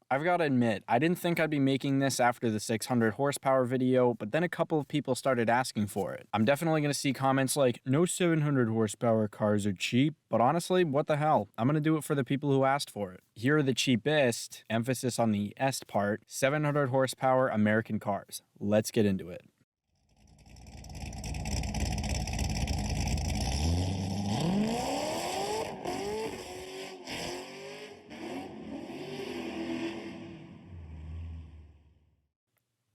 I've got to admit, I didn't think I'd be making this after the 600 horsepower video, but then a couple of people started asking for it. I'm definitely going to see comments like, no 700 horsepower cars are cheap, but honestly, what the hell? I'm going to do it for the people who asked for it. Here are the cheapest, emphasis on the est part, 700 horsepower American cars. Let's get into it.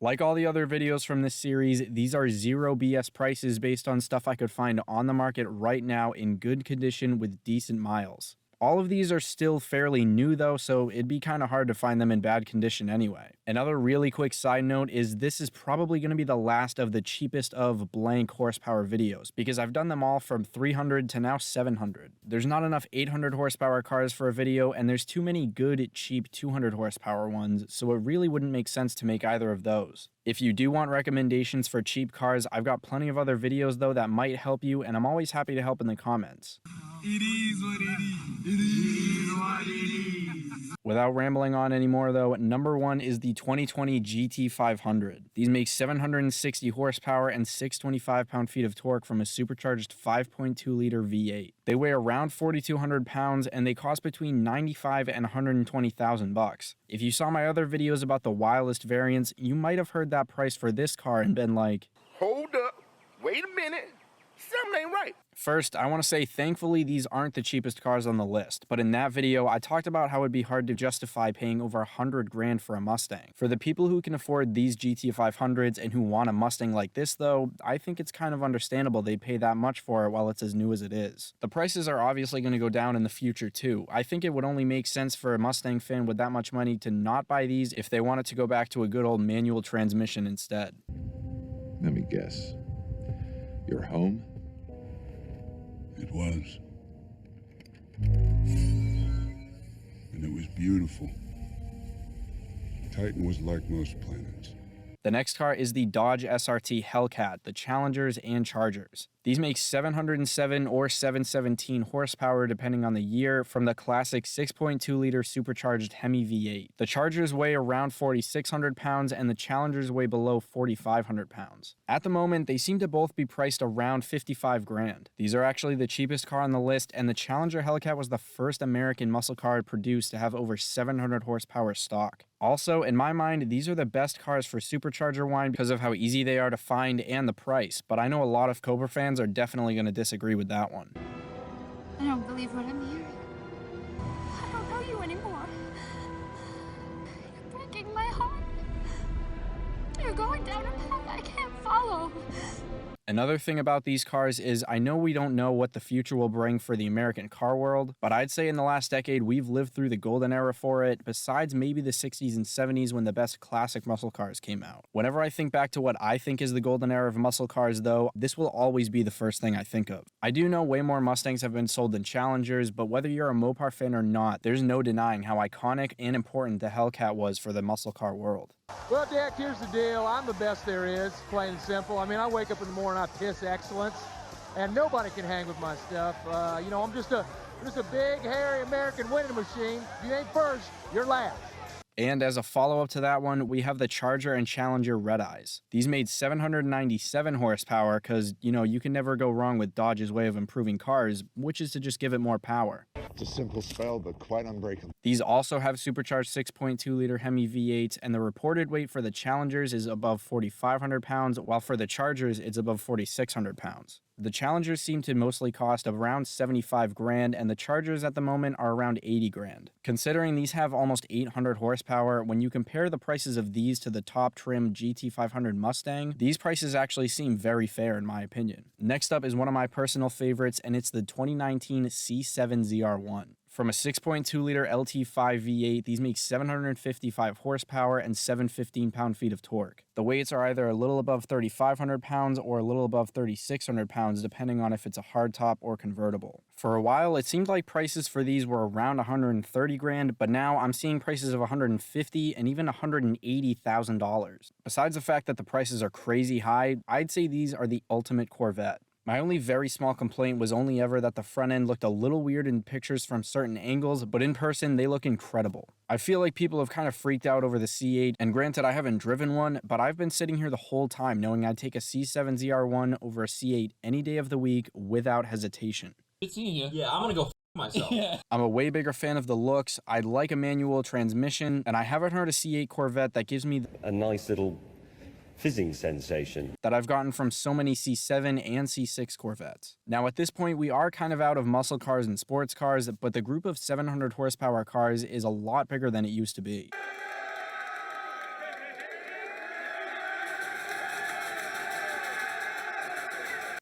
Like all the other videos from this series, these are zero BS prices based on stuff I could find on the market right now in good condition with decent miles. All of these are still fairly new though, so it'd be kind of hard to find them in bad condition anyway. Another really quick side note is this is probably going to be the last of the cheapest of blank horsepower videos, because I've done them all from 300 to now 700. There's not enough 800 horsepower cars for a video, and there's too many good, cheap 200 horsepower ones, so it really wouldn't make sense to make either of those. If you do want recommendations for cheap cars, I've got plenty of other videos though that might help you, and I'm always happy to help in the comments. It is what it is. It is what it is. Without rambling on anymore though, number one is the 2020 GT500. These make 760 horsepower and 625 pound-feet of torque from a supercharged 5.2 liter V8. They weigh around 4,200 pounds and they cost between $95,000 and $120,000. If you saw my other videos about the wildest variants, you might have heard that price for this car and been like, hold up, wait a minute, something ain't right. First, I want to say thankfully these aren't the cheapest cars on the list, but in that video I talked about how it'd be hard to justify paying over $100,000 for a Mustang. For the people who can afford these GT500s and who want a Mustang like this though, I think it's kind of understandable they'd pay that much for it while it's as new as it is. The prices are obviously going to go down in the future too. I think it would only make sense for a Mustang fan with that much money to not buy these if they wanted to go back to a good old manual transmission instead. Let me guess. Your home? It was. And it was beautiful. Titan was like most planets. The next car is the Dodge SRT Hellcat, the Challengers and Chargers. These make 707 or 717 horsepower depending on the year from the classic 6.2 liter supercharged Hemi V8. The Chargers weigh around 4,600 pounds and the Challengers weigh below 4,500 pounds. At the moment, they seem to both be priced around $55,000. These are actually the cheapest car on the list, and the Challenger Hellcat was the first American muscle car produced to have over 700 horsepower stock. Also, in my mind, these are the best cars for supercharger wine because of how easy they are to find and the price, but I know a lot of Cobra fans are definitely going to disagree with that one. I don't believe what I'm hearing. I don't know you anymore. You're breaking my heart. You're going down a path I can't follow. Another thing about these cars is I know we don't know what the future will bring for the American car world, but I'd say in the last decade we've lived through the golden era for it, besides maybe the 60s and 70s when the best classic muscle cars came out. Whenever I think back to what I think is the golden era of muscle cars though, this will always be the first thing I think of. I do know way more Mustangs have been sold than Challengers, but whether you're a Mopar fan or not, there's no denying how iconic and important the Hellcat was for the muscle car world. Well, Dick, here's the deal. I'm the best there is, plain and simple. I mean, I wake up in the morning, I piss excellence, and nobody can hang with my stuff. I'm just a big, hairy American winning machine. If you ain't first, you're last. And as a follow-up to that one, we have the Charger and Challenger Red Eyes. These made 797 horsepower because, you can never go wrong with Dodge's way of improving cars, which is to just give it more power. It's a simple spell, but quite unbreakable. These also have supercharged 6.2 liter Hemi V8s, and the reported weight for the Challengers is above 4,500 pounds, while for the Chargers, it's above 4,600 pounds. The Challengers seem to mostly cost around $75,000, and the Chargers at the moment are around $80,000. Considering these have almost 800 horsepower, when you compare the prices of these to the top trim GT500 Mustang, these prices actually seem very fair in my opinion. Next up is one of my personal favorites, and it's the 2019 C7 ZR1. From a 6.2 liter LT5 V8, these make 755 horsepower and 715 pound-feet of torque. The weights are either a little above 3,500 pounds or a little above 3,600 pounds, depending on if it's a hardtop or convertible. For a while, it seemed like prices for these were around $130,000, but now I'm seeing prices of $150,000 and even $180,000. Besides the fact that the prices are crazy high, I'd say these are the ultimate Corvette. My only very small complaint was only ever that the front end looked a little weird in pictures from certain angles, but in person they look incredible. I feel like people have kind of freaked out over the C8, and granted I haven't driven one, but I've been sitting here the whole time knowing I'd take a C7 ZR1 over a C8 any day of the week without hesitation. Good seeing you. Yeah, I'm gonna go myself. I'm a way bigger fan of the looks, I like a manual transmission, and I haven't heard a C8 Corvette that gives me a nice little fizzing sensation that I've gotten from so many C7 and C6 Corvettes. Now at this point we are kind of out of muscle cars and sports cars, but the group of 700 horsepower cars is a lot bigger than it used to be.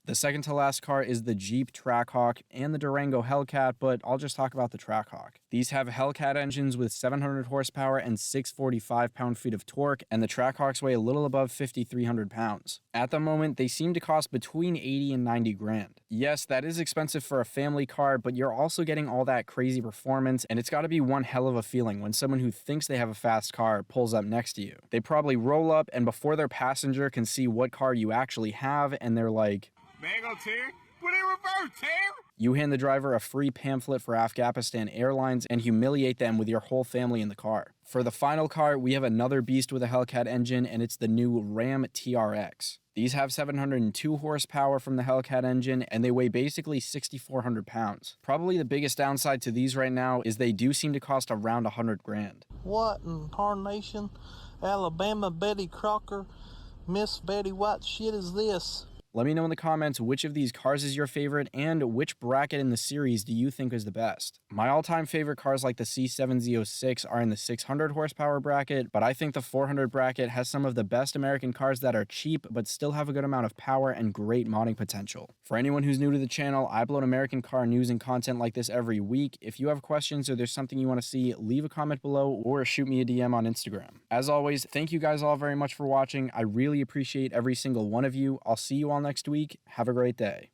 The second to last car is the Jeep Trackhawk and the Durango Hellcat, but I'll just talk about the Trackhawk. These have Hellcat engines with 700 horsepower and 645 pound-feet of torque, and the Trackhawks weigh a little above 5,300 pounds. At the moment, they seem to cost between 80 and 90 grand. Yes, that is expensive for a family car, but you're also getting all that crazy performance, and it's got to be one hell of a feeling when someone who thinks they have a fast car pulls up next to you. They probably roll up, and before their passenger can see what car you actually have, and they're like, Mango Terry, put in reverse, Terry. You hand the driver a free pamphlet for Afghanistan Airlines and humiliate them with your whole family in the car. For the final car, we have another beast with a Hellcat engine, and it's the new Ram TRX. These have 702 horsepower from the Hellcat engine, and they weigh basically 6,400 pounds. Probably the biggest downside to these right now is they do seem to cost around 100 grand. What in tarnation, Alabama Betty Crocker, Miss Betty White shit is this? Let me know in the comments which of these cars is your favorite and which bracket in the series do you think is the best. My all-time favorite cars like the C7 Z06 are in the 600 horsepower bracket, but I think the 400 bracket has some of the best American cars that are cheap but still have a good amount of power and great modding potential. For anyone who's new to the channel, I upload American car news and content like this every week. If you have questions or there's something you want to see, leave a comment below or shoot me a DM on Instagram. As always, thank you guys all very much for watching. I really appreciate every single one of you. I'll see you all next week. Have a great day.